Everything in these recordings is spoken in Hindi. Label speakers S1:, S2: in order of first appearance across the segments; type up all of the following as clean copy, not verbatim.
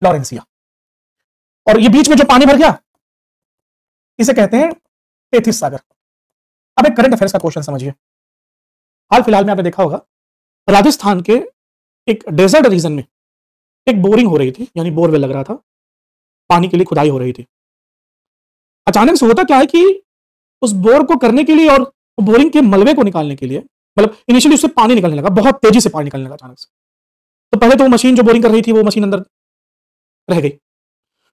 S1: लॉरेंसिया। और ये बीच में जो पानी भर गया इसे कहते हैं तेथिस सागर। अब एक करंट अफेयर्स का क्वेश्चन समझिए। हाल फिलहाल में आपने देखा होगा राजस्थान के एक डेजर्ट रीजन में एक बोरिंग हो रही थी, यानी बोरवेल लग रहा था, पानी के लिए खुदाई हो रही थी। अचानक से होता क्या है कि उस बोर को करने के लिए और बोरिंग के मलबे को निकालने के लिए, मतलब इनिशियली उससे पानी निकलने लगा, बहुत तेजी से पानी निकलने लगा अचानक से। तो पहले तो वो मशीन जो बोरिंग कर रही थी वो मशीन अंदर रह गई।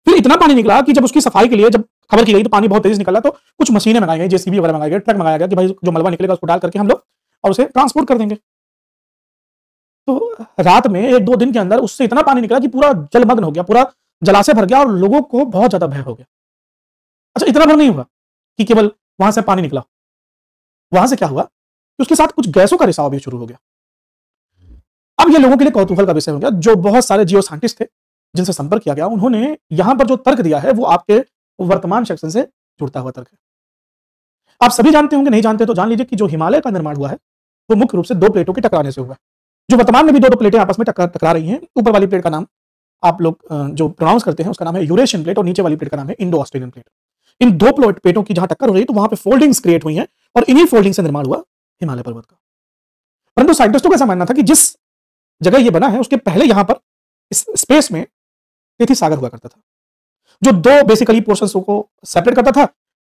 S1: फिर इतना पानी निकला कि जब उसकी सफाई के लिए जब खबर की गई तो पानी बहुत तेजी से निकला, तो कुछ मशीनें मंगाई गई, जेसीबी वगैरह मंगाई गई, ट्रक मंगाया गया कि भाई जो मलबा निकलेगा उसको डाल करके हम लोग और उसे ट्रांसपोर्ट कर देंगे। तो रात में 1-2 दिन के अंदर उससे इतना पानी निकला कि पूरा जलमग्न हो गया, पूरा जलाशय भर गया और लोगों को बहुत ज्यादा भय हो गया। अच्छा, इतना भर नहीं हुआ कि केवल वहां से पानी निकला, वहां से क्या हुआ कि उसके साथ कुछ गैसों का रिसाव भी शुरू हो गया। अब ये लोगों के लिए कौतूहल का विषय हो गया। जो बहुत सारे जियो साइंटिस्ट थे जिनसे संपर्क किया गया, उन्होंने यहां पर जो तर्क दिया है वो आपके वर्तमान सेक्शन से जुड़ता हुआ तर्क है। आप सभी जानते होंगे, नहीं जानते तो जान लीजिए कि जो हिमालय का निर्माण हुआ है वो मुख्य रूप से 2 प्लेटों के टकराने से हुआ है। जो वर्तमान में भी 2 प्लेटें आपस में टकरा रही हैं। ऊपर वाली प्लेट का नाम आप लोग जो प्रोनाउंस करते हैं उसका नाम है यूरेशियन प्लेट और नीचे वाली प्लेट का नाम है इंडो ऑस्ट्रेलियन प्लेट। इन 2 प्लेटों की जहां टक्कर हो रही है तो वहां पे फोल्डिंग्स क्रिएट हुई हैं और इन्हीं फोल्डिंग से निर्माण हुआ हिमालय पर्वत का। परंतु साइंटिस्टों का ऐसा मानना था कि जिस जगह ये बना है उसके पहले यहां पर इस स्पेस में तेथिस सागर हुआ करता था, जो 2 बेसिकली पोर्शंस को सेपरेट करता था।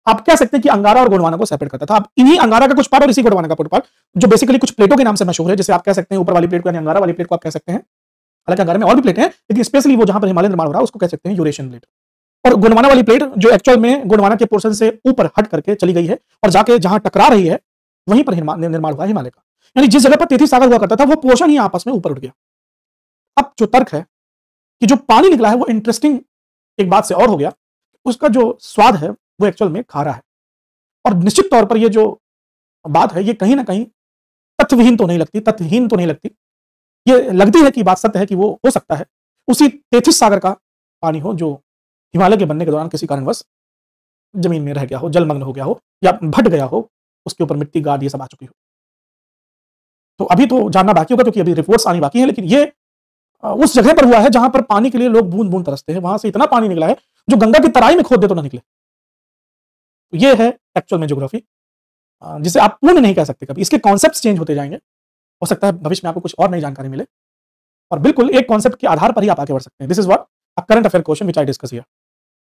S1: आप कह सकते हैं कि अंगारा और गोंडवाना को सेपरेट करता था। अब इन्हीं अंगारा का कुछ पार्ट और इसी गोंडवाना का कुछ पार्ट जो बेसिकली कुछ प्लेटों के नाम से मशहूर है, जैसे आप कह सकते हैं ऊपर वाली प्लेट को यानी अंगारा वाली प्लेट को आप कह सकते हैं, हालांकि अंगारा में और भी प्लेटें हैं लेकिन स्पेशली वो जहां पर हिमालय निर्माण हो रहा है उसको कह सकते हैं यूरेशियन प्लेट। और गोंडवाना वाली प्लेट जो एक्चुअल में गोंडवाना के पोर्शन से ऊपर हट करके चली गई है और जाके जहां टकरा रही है वहीं पर निर्माण हुआ हिमालय का, यानी जिस जगह पर तेथिस सागर हुआ करता था वो पोर्शन ही आपस में ऊपर उठ गया। अब जो तर्क है कि जो पानी निकला है वो इंटरेस्टिंग एक बात से और हो गया, उसका जो स्वाद है वो एक्चुअल में खारा है। और निश्चित तौर पर ये जो बात है ये कहीं ना कहीं तथ्यहीन तो नहीं लगती। ये लगती है कि बात सत्य है कि वो हो सकता है उसी तेथिस सागर का पानी हो जो हिमालय के बनने के दौरान किसी कारणवश जमीन में रह गया हो, जलमग्न हो गया हो या भट गया हो, उसके ऊपर मिट्टी गाद ये सब आ चुकी हो। तो अभी तो जानना बाकी होगा क्योंकि अभी रिपोर्ट्स आनी बाकी है, लेकिन ये उस जगह पर हुआ है जहां पर पानी के लिए लोग बूंद बूंद तरसते हैं। वहां से इतना पानी निकला है जो गंगा की तराई में खोद दे तो ना निकले। तो ये है एक्चुअल में ज्योग्राफी, जिसे आप पूर्ण नहीं कह सकते कभी। इसके कॉन्सेप्ट्स चेंज होते जाएंगे, हो सकता है भविष्य में आपको कुछ और नई जानकारी मिले और बिल्कुल एक कॉन्सेप्ट के आधार पर ही आप आगे बढ़ सकते हैं। This is what a current affair question which I discuss here.